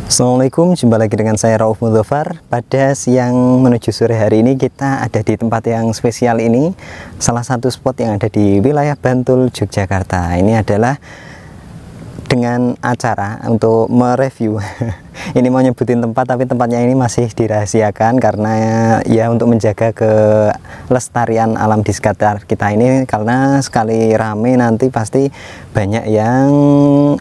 Assalamualaikum, jumpa lagi dengan saya Rauf Mudhafar. Pada siang menuju sore hari ini kita ada di tempat yang spesial ini, salah satu spot yang ada di wilayah Bantul, Yogyakarta. Ini adalah dengan acara untuk mereview. Ini mau nyebutin tempat, tapi tempatnya ini masih dirahasiakan karena ya untuk menjaga kelestarian alam di sekitar kita ini, karena sekali rame nanti pasti banyak yang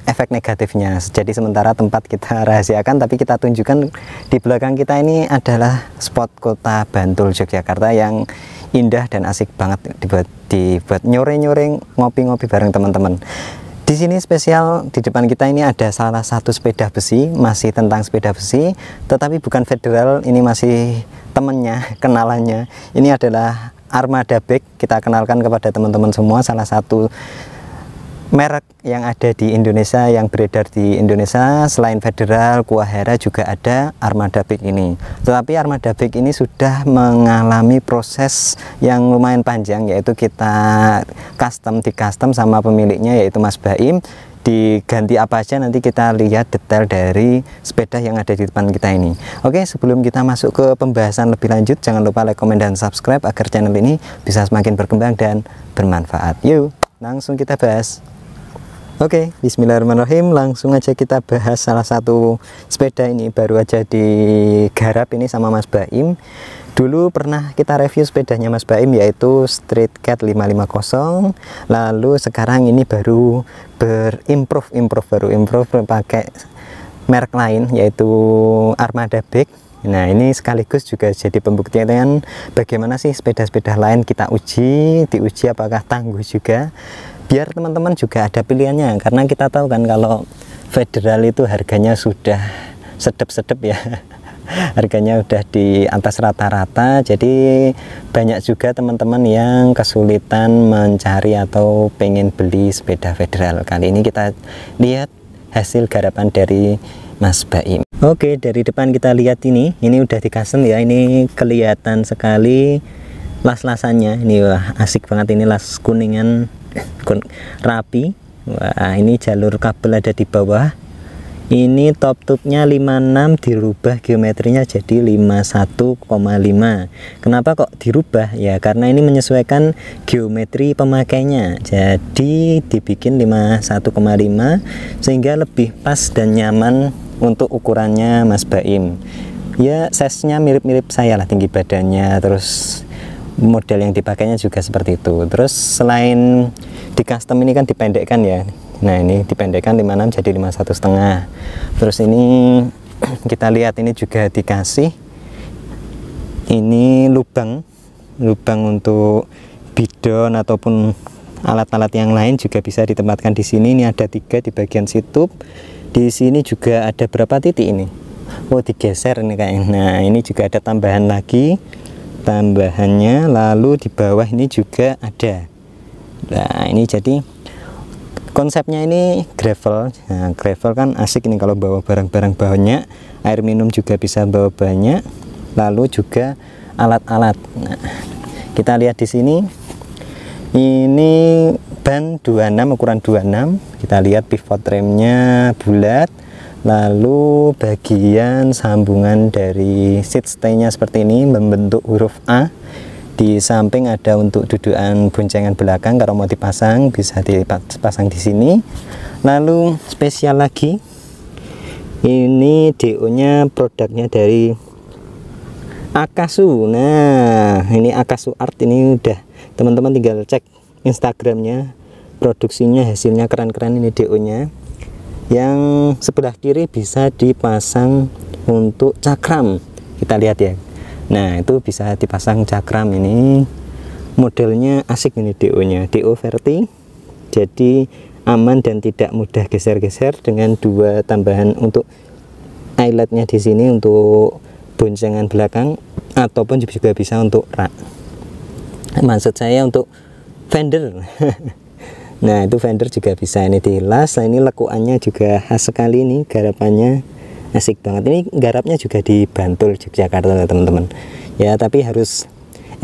efek negatifnya. Jadi sementara tempat kita rahasiakan, tapi kita tunjukkan di belakang kita ini adalah spot kota Bantul, Yogyakarta yang indah dan asik banget dibuat nyore-nyore, ngopi-ngopi bareng teman-teman. Di sini spesial, di depan kita ini ada salah satu sepeda besi, masih tentang sepeda besi, tetapi bukan federal, ini masih temennya, kenalannya. Ini adalah Armada Bike. Kita kenalkan kepada teman-teman semua, salah satu merek yang ada di Indonesia, yang beredar di Indonesia. Selain Federal, Quahara juga ada Armada Bike ini. Tetapi Armada Bike ini sudah mengalami proses yang lumayan panjang, yaitu kita di custom sama pemiliknya, yaitu Mas Baim. Diganti apa aja nanti kita lihat detail dari sepeda yang ada di depan kita ini. Oke, sebelum kita masuk ke pembahasan lebih lanjut, jangan lupa like, komen, dan subscribe agar channel ini bisa semakin berkembang dan bermanfaat. Yuk, langsung kita bahas. Oke, bismillahirrahmanirrahim. Langsung aja kita bahas salah satu sepeda ini, baru aja digarap ini sama Mas Baim. Dulu pernah kita review sepedanya Mas Baim, yaitu Street Cat 550. Lalu sekarang ini baru improve pakai merek lain, yaitu Armada Bike. Nah, ini sekaligus juga jadi pembuktian bagaimana sih sepeda-sepeda lain kita diuji apakah tangguh juga, biar teman-teman juga ada pilihannya. Karena kita tahu kan kalau Federal itu harganya sudah sedep-sedep ya, harganya udah di atas rata-rata. Jadi banyak juga teman-teman yang kesulitan mencari atau pengen beli sepeda Federal. Kali ini kita lihat hasil garapan dari Mas Baim. Oke, dari depan kita lihat ini udah di custom ya. Ini kelihatan sekali las-lasannya. Ini wah, asik banget, ini las kuningan rapi. Wah, ini jalur kabel ada di bawah. Ini top tube-nya 56, dirubah geometrinya jadi 51,5. Kenapa kok dirubah? Ya karena ini menyesuaikan geometri pemakainya. Jadi dibikin 51,5 sehingga lebih pas dan nyaman untuk ukurannya Mas Baim. Ya size-nya mirip-mirip saya lah, tinggi badannya, terus model yang dipakainya juga seperti itu. Terus selain di custom ini kan dipendekkan ya. Nah, ini dipendekkan 56 jadi 51,5. Terus ini kita lihat ini juga dikasih ini lubang untuk bidon ataupun alat-alat yang lain juga bisa ditempatkan di sini. Ini ada 3 di bagian situ. Di sini juga ada berapa titik ini? Oh, digeser ini kayaknya. Nah, ini juga ada tambahan lagi, tambahannya. Lalu di bawah ini juga ada. Nah, ini jadi konsepnya ini gravel. Nah, gravel kan asik ini kalau bawa barang-barang banyak, air minum juga bisa bawa banyak, lalu juga alat-alat. Nah, kita lihat di sini ini ban 26, ukuran 26. Kita lihat pivot remnya bulat, lalu bagian sambungan dari seat stay-nya seperti ini membentuk huruf A. Di samping ada untuk dudukan boncengan belakang, kalau mau dipasang bisa dipasang di sini. Lalu spesial lagi, ini DO nya produknya dari Akasu. Nah, ini Akasu Art, ini udah teman-teman tinggal cek Instagramnya, produksinya hasilnya keren-keren. Ini DO nya yang sebelah kiri bisa dipasang untuk cakram, kita lihat ya. Nah, itu bisa dipasang cakram. Ini modelnya asik, ini DO nya DO verti, jadi aman dan tidak mudah geser-geser, dengan 2 tambahan untuk eyeletnya di sini untuk boncengan belakang, ataupun juga bisa untuk rak, maksud saya untuk fender. Nah, itu fender juga bisa ini dilas. Nah, ini lekuannya juga khas sekali, ini garapannya asik banget. Ini garapnya juga di Bantul, Yogyakarta teman-teman ya, tapi harus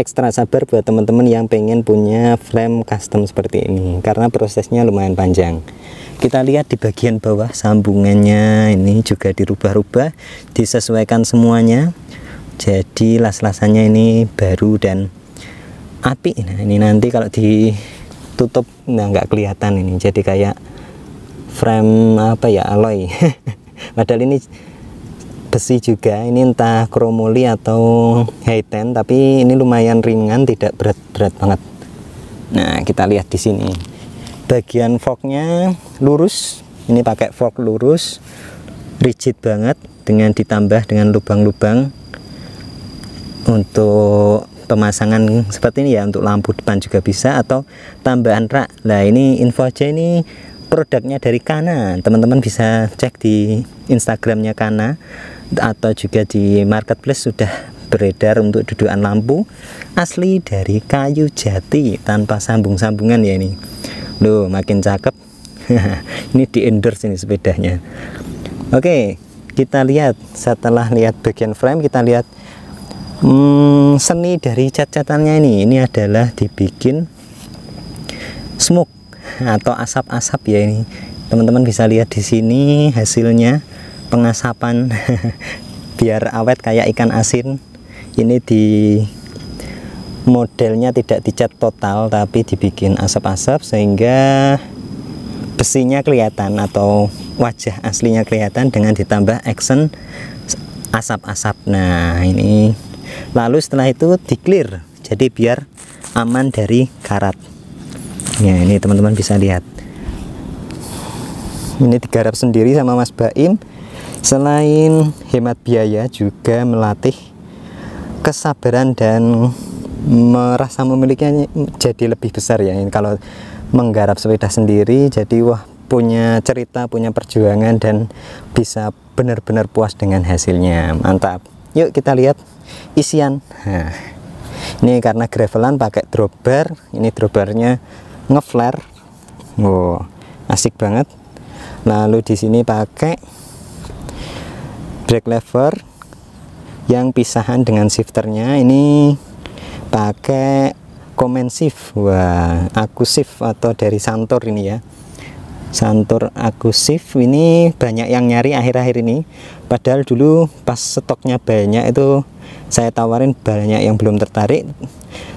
ekstra sabar buat teman-teman yang pengen punya frame custom seperti ini, karena prosesnya lumayan panjang. Kita lihat di bagian bawah sambungannya ini juga dirubah-rubah, disesuaikan semuanya. Jadi las-lasannya ini baru dan api. Nah ini nanti kalau ditutup nggak kelihatan ini, jadi kayak frame apa ya, alloy. Padahal ini besi juga, ini entah kromoli atau Hi-Ten, tapi ini lumayan ringan, tidak berat-berat banget. Nah kita lihat di sini bagian forknya lurus, ini pakai fork lurus, rigid banget, dengan ditambah dengan lubang-lubang untuk pemasangan seperti ini ya, untuk lampu depan juga bisa, atau tambahan rak. Nah ini info aja, ini produknya dari Kana, teman-teman bisa cek di Instagramnya Kana, atau juga di marketplace sudah beredar untuk dudukan lampu asli dari kayu jati tanpa sambung-sambungan ya. Ini loh, makin cakep. Ini di endorse ini sepedanya. Oke, kita lihat, setelah lihat bagian frame, kita lihat seni dari cat-catannya ini adalah dibikin smoke atau asap-asap ya. Ini teman-teman bisa lihat di sini hasilnya pengasapan biar awet kayak ikan asin. Ini di modelnya tidak dicat total, tapi dibikin asap-asap sehingga besinya kelihatan atau wajah aslinya kelihatan dengan ditambah action asap-asap. Nah ini lalu setelah itu di clear, jadi biar aman dari karat ya. Ini teman-teman bisa lihat, ini digarap sendiri sama Mas Baim. Selain hemat biaya, juga melatih kesabaran dan merasa memilikinya jadi lebih besar ya. Ini kalau menggarap sepeda sendiri, jadi wah, punya cerita, punya perjuangan, dan bisa benar-benar puas dengan hasilnya. Mantap. Yuk kita lihat isian. Nah, ini karena gravelan pakai dropbar, ini dropbarnya ngeflare. Wow, asik banget. Lalu di sini pakai brake lever yang pisahan dengan shifternya, ini pakai command shift. Wah, Acushift atau dari Santor ini ya, Santor Acushift. Ini banyak yang nyari akhir-akhir ini, padahal dulu pas stoknya banyak itu saya tawarin, banyak yang belum tertarik,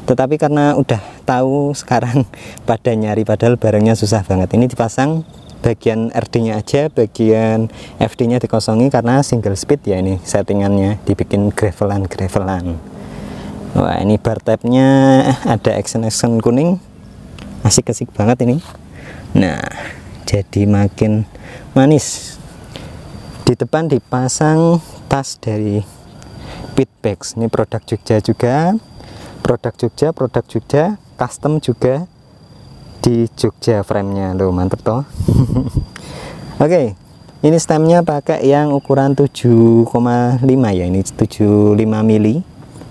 tetapi karena udah tahu sekarang pada nyari, padahal barangnya susah banget. Ini dipasang bagian RD nya aja, bagian FD nya dikosongi karena single speed ya. Ini settingannya dibikin gravelan. Wah, ini bar tab nya ada action kuning, asik-asik banget ini. Nah jadi makin manis. Di depan dipasang tas dari Pitbags, ini produk Jogja juga, produk Jogja, custom juga di Jogja framenya loh, mantep toh. Oke, ini stemnya pakai yang ukuran 7,5 ya, ini 75 mili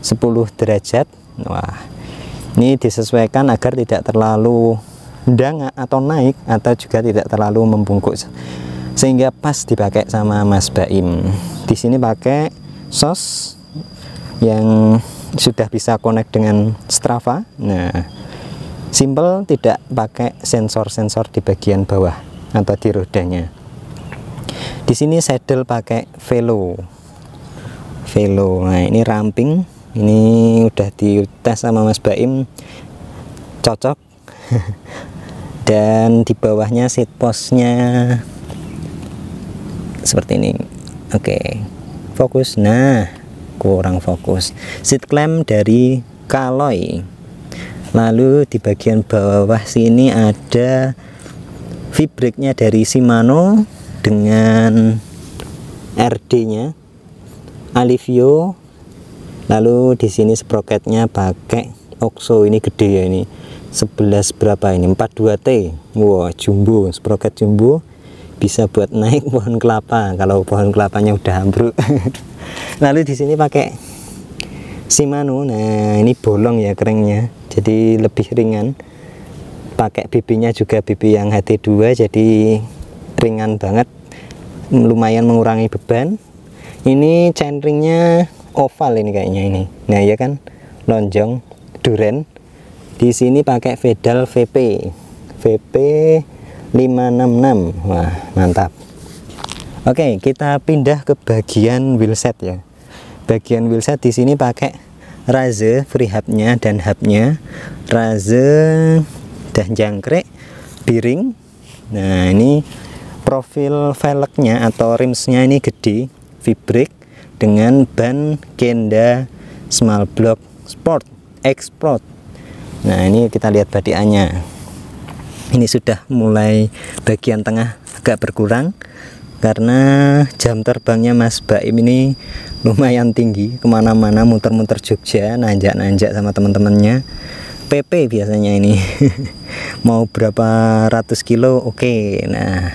10 derajat. Wah, ini disesuaikan agar tidak terlalu dangak atau naik, atau juga tidak terlalu membungkuk, sehingga pas dipakai sama Mas Baim. Di sini pakai sos yang sudah bisa connect dengan Strava. Nah simple, tidak pakai sensor-sensor di bagian bawah atau di rodanya. Di sini saddle pakai Velo. Nah ini ramping, ini udah dites sama Mas Baim, cocok. Dan di bawahnya seat postnya seperti ini. Oke, fokus. Nah kurang fokus. Seat clamp dari Kaloy. Lalu di bagian bawah sini ada V-brake-nya dari Shimano dengan RD-nya Alivio. Lalu di sini sprocketnya pakai Oxo, ini gede ya, ini 11 berapa ini, 42T. Wow, jumbo, sprocket jumbo, bisa buat naik pohon kelapa kalau pohon kelapanya udah ambruk. Lalu di sini pakai Shimano. Nah ini bolong ya keringnya, jadi lebih ringan. Pakai BB-nya juga BB yang HT2, jadi ringan banget, lumayan mengurangi beban. Ini chainringnya oval ini kayaknya ini. Nah ya kan, lonjong, duren. Di sini pakai pedal VP 566. Wah, mantap. Oke, kita pindah ke bagian wheelset ya. Bagian wheelset di sini pakai Raze free hubnya dan hubnya, Raze dan jangkrik, biring. Nah, ini profil velgnya atau rimsnya ini gede, V-brake dengan ban Kenda Small Block Sport X-Sport. Nah, ini kita lihat badiannya. Ini sudah mulai bagian tengah agak berkurang karena jam terbangnya Mas Baim ini lumayan tinggi, kemana-mana muter-muter Jogja, nanjak-nanjak sama teman-temannya. PP biasanya ini mau berapa ratus kilo oke. Nah,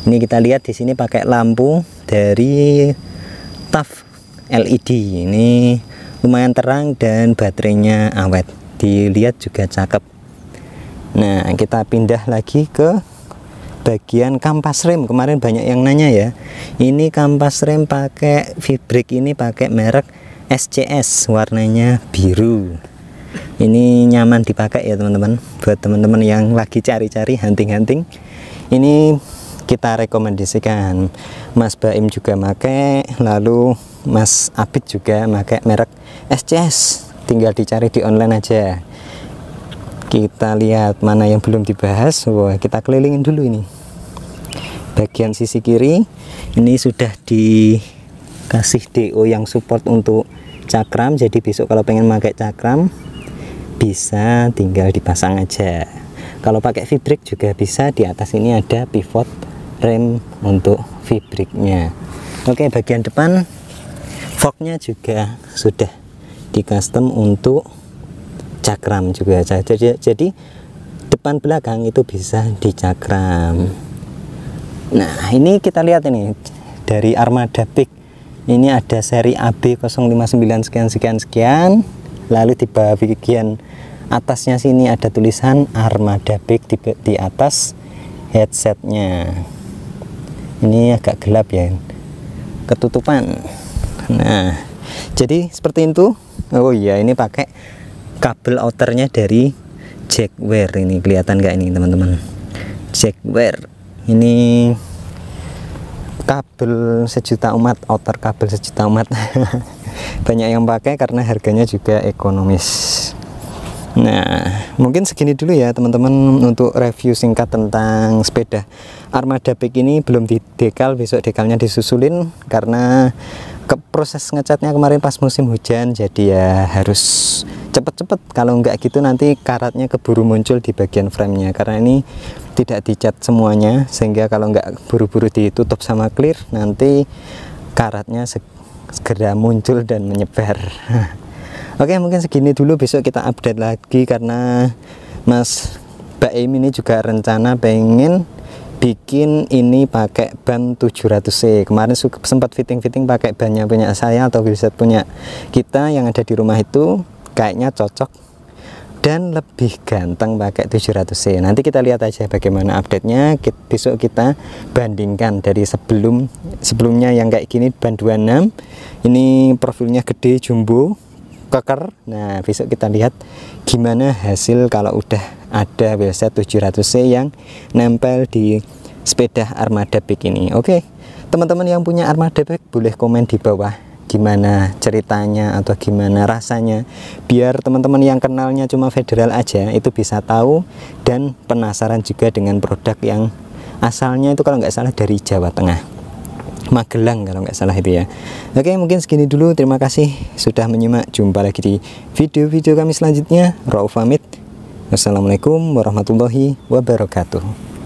ini kita lihat di sini pakai lampu dari TAF LED. Ini lumayan terang dan baterainya awet, dilihat juga cakep. Nah, kita pindah lagi ke bagian kampas rem. Kemarin banyak yang nanya ya, ini kampas rem pakai V-brake ini pakai merek SCS, warnanya biru. Ini nyaman dipakai ya teman-teman, buat teman-teman yang lagi cari-cari hunting-hunting. Ini kita rekomendasikan. Mas Baim juga pakai, lalu Mas Abid juga pakai merek SCS, tinggal dicari di online aja. Kita lihat mana yang belum dibahas. Wah, kita kelilingin dulu ini. Bagian sisi kiri ini sudah dikasih DO yang support untuk cakram, jadi besok kalau pengen pakai cakram bisa tinggal dipasang aja. Kalau pakai V-brake juga bisa, di atas ini ada pivot rem untuk V-brake-nya. Oke, bagian depan fognya juga sudah di custom untuk cakram juga. Jadi depan belakang itu bisa dicakram. Nah, ini kita lihat ini dari Armada Big. Ini ada seri AB 059 sekian, lalu di bagian atasnya sini ada tulisan Armada Big di atas headsetnya. Ini agak gelap ya, ketutupan. Nah, jadi seperti itu. Oh iya, ini pakai kabel outernya dari Jaguar. Ini kelihatan nggak ini teman-teman? Jaguar ini kabel sejuta umat, outer kabel sejuta umat. Banyak yang pakai karena harganya juga ekonomis. Nah, mungkin segini dulu ya teman-teman untuk review singkat tentang sepeda Armada Big ini. Belum di dekal, besok dekalnya disusulin karena proses ngecatnya kemarin pas musim hujan, jadi ya harus cepet-cepet. Kalau nggak gitu nanti karatnya keburu muncul di bagian framenya, karena ini tidak dicat semuanya, sehingga kalau nggak buru-buru ditutup sama clear nanti karatnya segera muncul dan menyebar. Oke, mungkin segini dulu, besok kita update lagi karena Mas Baim ini juga rencana pengen bikin ini pakai ban 700C. Kemarin sempat fitting pakai bannya punya saya atau wheelset punya kita yang ada di rumah itu, kayaknya cocok dan lebih ganteng pakai 700C. Nanti kita lihat aja bagaimana update-nya. Besok kita bandingkan dari sebelumnya yang kayak gini ban 26, ini profilnya gede, jumbo, keker. Nah, besok kita lihat gimana hasil kalau udah ada wheelset 700C yang nempel di sepeda Armada Big ini. Oke, teman-teman yang punya Armada Big boleh komen di bawah gimana ceritanya atau gimana rasanya, biar teman-teman yang kenalnya cuma Federal aja itu bisa tahu dan penasaran juga dengan produk yang asalnya itu kalau nggak salah dari Jawa Tengah, Magelang kalau nggak salah itu ya. Oke, mungkin segini dulu. Terima kasih sudah menyimak. Jumpa lagi di video-video kami selanjutnya. Rauf pamit. Wassalamualaikum warahmatullahi wabarakatuh.